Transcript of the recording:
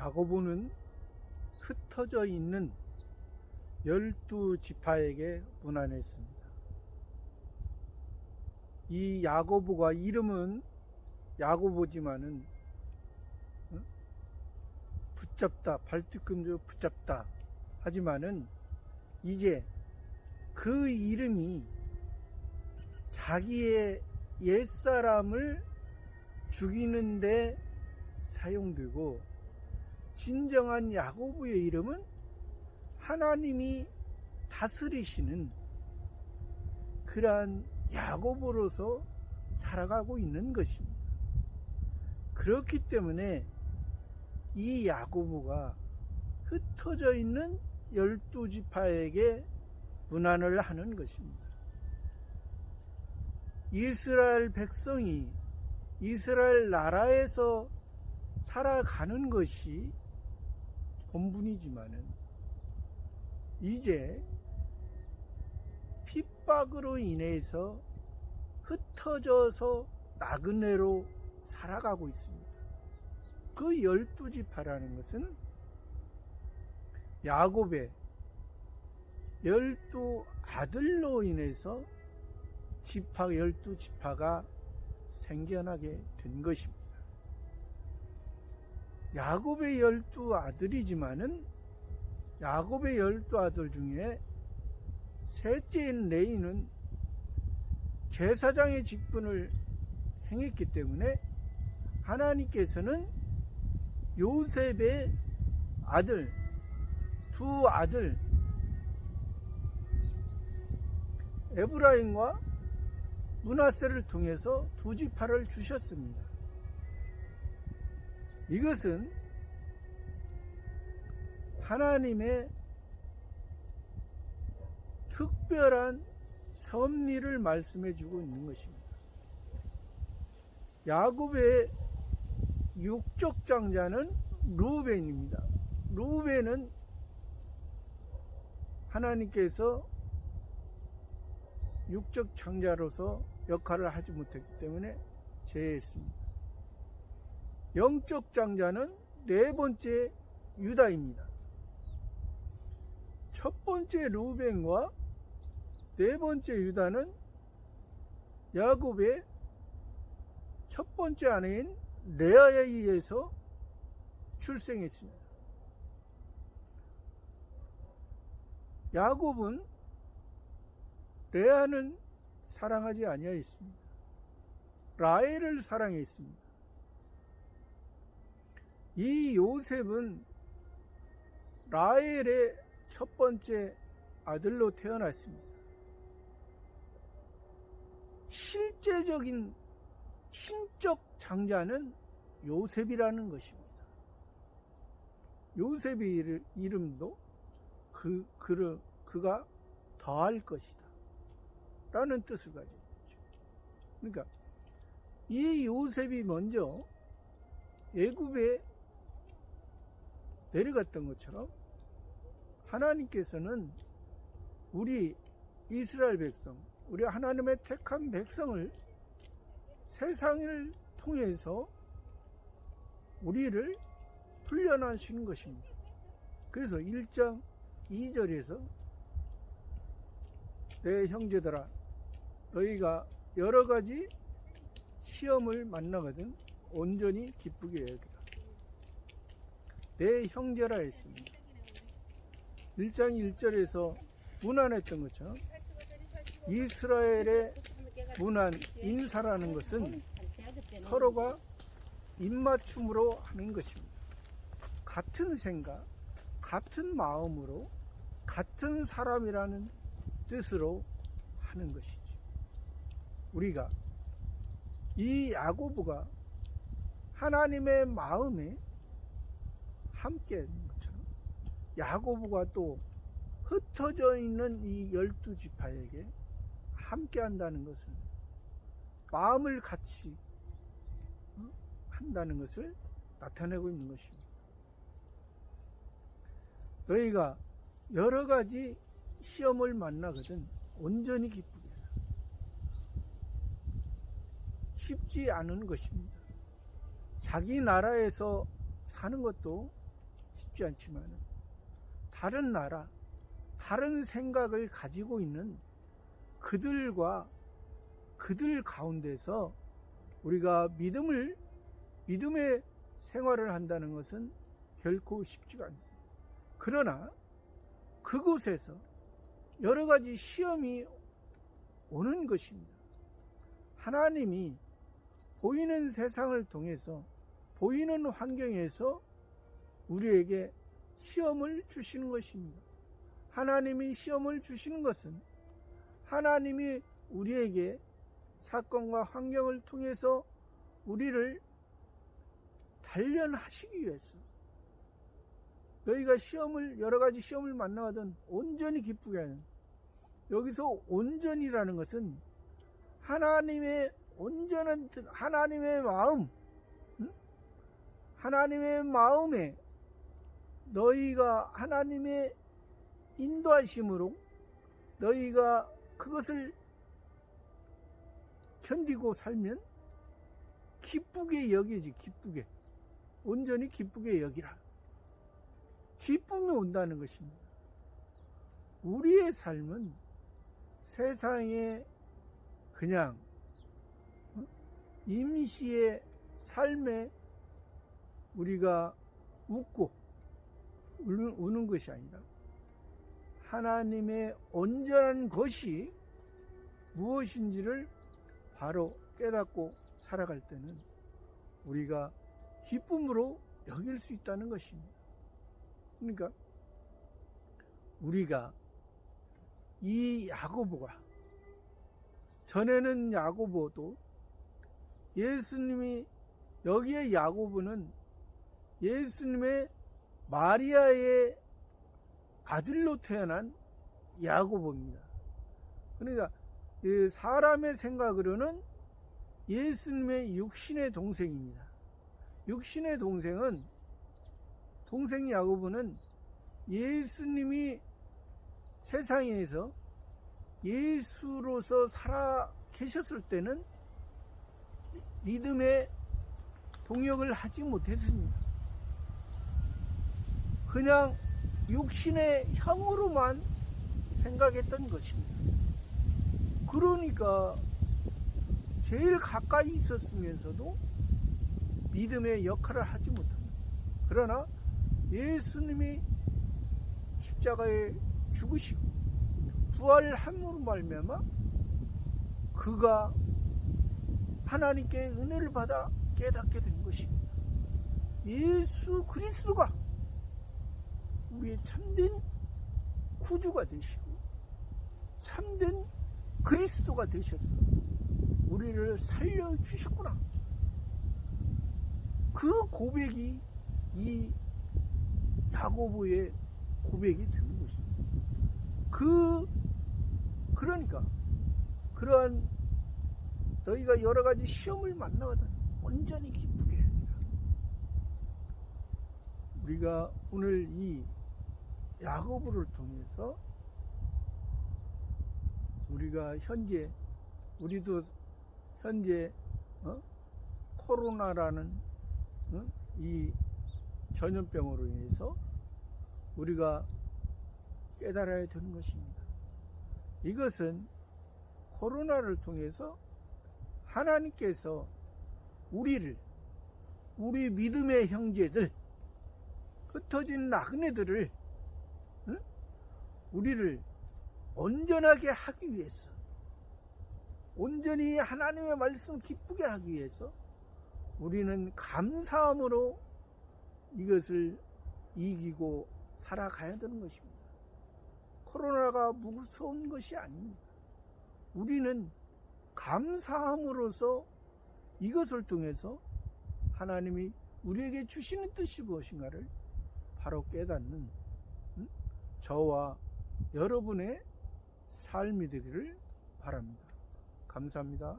야고보는 흩어져 있는 12지파에게 문안했습니다. 이 야고보가 이름은 야고보지만은 붙잡다, 발뒤꿈치로 붙잡다 하지만은 이제 그 이름이 자기의 옛사람을 죽이는데 사용되고, 진정한 야고보의 이름은 하나님이 다스리시는 그러한 야고보로서 살아가고 있는 것입니다. 그렇기 때문에 이 야고보가 흩어져 있는 12지파에게 문안을 하는 것입니다. 이스라엘 백성이 이스라엘 나라에서 살아가는 것이 본분이지만은 이제 핍박으로 인해서 흩어져서 나그네로 살아가고 있습니다. 그 12지파라는 것은 야곱의 12아들로 인해서 12지파가 생겨나게 된 것입니다. 야곱의 12아들이지만은 야곱의 12아들 중에 셋째인 레이는 제사장의 직분을 행했기 때문에 하나님께서는 요셉의 아들, 두 아들 에브라임과 므낫세를 통해서 두 지파를 주셨습니다. 이것은 하나님의 특별한 섭리를 말씀해 주고 있는 것입니다. 야곱의 육적 장자는 르우벤입니다. 르우벤은 하나님께서 육적 장자로서 역할을 하지 못했기 때문에 제했습니다. 영적 장자는 네 번째 유다입니다. 첫 번째 르우벤과 네 번째 유다는 야곱의 첫 번째 아내인 레아에 의해서 출생했습니다. 야곱은 레아는 사랑하지 아니하였습니다. 라헬을 사랑했습니다. 이 요셉은 라헬의 첫 번째 아들로 태어났습니다. 실제적인 신적 장자는 요셉이라는 것입니다. 요셉의 이름도 그가 더할 것이다 라는 뜻을 가지고 있죠. 그러니까 이 요셉이 먼저 애굽에 내려갔던 것처럼 하나님께서는 우리 이스라엘 백성, 우리 하나님의 택한 백성을 세상을 통해서 우리를 훈련하시는 것입니다. 그래서 1장 2절에서 내 형제들아, 너희가 여러 가지 시험을 만나거든 온전히 기쁘게 여기라. 내 형제라 했습니다. 1장 1절에서 문안했던 것처럼 이스라엘의 문안, 인사라는 것은 서로가 입맞춤으로 하는 것입니다. 같은 생각, 같은 마음으로, 같은 사람이라는 뜻으로 하는 것이죠. 우리가 이 야고보가 하나님의 마음에 함께 있는 것처럼 야고보가 또 흩어져 있는 이 12지파에게 함께 한다는 것을, 마음을 같이 한다는 것을 나타내고 있는 것입니다. 너희가 여러 가지 시험을 만나거든 온전히 기쁘게 해라. 쉽지 않은 것입니다. 자기 나라에서 사는 것도 쉽지 않지만 다른 나라, 다른 생각을 가지고 있는 그들과 그들 가운데서 우리가 믿음의 생활을 한다는 것은 결코 쉽지가 않습니다. 그러나 그곳에서 여러 가지 시험이 오는 것입니다. 하나님이 보이는 세상을 통해서, 보이는 환경에서 우리에게 시험을 주시는 것입니다. 하나님이 시험을 주시는 것은 하나님이 우리에게 사건과 환경을 통해서 우리를 단련하시기 위해서, 너희가 여러 가지 시험을 만나거든 온전히 기쁘게 하는, 여기서 온전이라는 것은 하나님의 온전한 하나님의 마음, 하나님의 마음에 너희가 하나님의 인도하심으로 너희가 그것을 견디고 살면 기쁘게 여기지. 기쁘게, 온전히 기쁘게 여기라. 기쁨이 온다는 것입니다. 우리의 삶은 세상에 그냥 임시의 삶에 우리가 웃고 우는 것이 아니라 하나님의 온전한 것이 무엇인지를 바로 깨닫고 살아갈 때는 우리가 기쁨으로 여길 수 있다는 것입니다. 그러니까 우리가 이 야고보가, 전에는 야고보도 예수님이, 여기에 야고보는 예수님의 마리아의 아들로 태어난 야고보입니다. 그러니까 사람의 생각으로는 예수님의 육신의 동생입니다. 육신의 동생 야고보는 예수님이 세상에서 예수로서 살아 계셨을 때는 믿음의 동역을 하지 못했습니다. 그냥 육신의 형으로만 생각했던 것입니다. 그러니까 제일 가까이 있었으면서도 믿음의 역할을 하지 못합니다. 그러나 예수님이 십자가에 죽으시고 부활함으로 말미암아 그가 하나님께 은혜를 받아 깨닫게 된 것입니다. 예수 그리스도가 우리의 참된 구주가 되시고 참된 그리스도가 되셔서 우리를 살려주셨구나. 그 고백이 이 야고보의 고백이 되는 것입니다. 그러니까 그러한 너희가 여러 가지 시험을 만나거든 온전히 기쁘게 하리라. 우리가 오늘 이 야고보를 통해서 우리도 현재 코로나라는 이 전염병으로 인해서 우리가 깨달아야 되는 것입니다. 이것은 코로나를 통해서 하나님께서 우리 믿음의 형제들, 흩어진 나그네들을, 우리를 온전하게 하기 위해서, 온전히 하나님의 말씀 기쁘게 하기 위해서 우리는 감사함으로 이것을 이기고 살아가야 되는 것입니다. 코로나가 무서운 것이 아닙니다. 우리는 감사함으로써 이것을 통해서 하나님이 우리에게 주시는 뜻이 무엇인가를 바로 깨닫는 저와 여러분의 삶이 되기를 바랍니다. 감사합니다.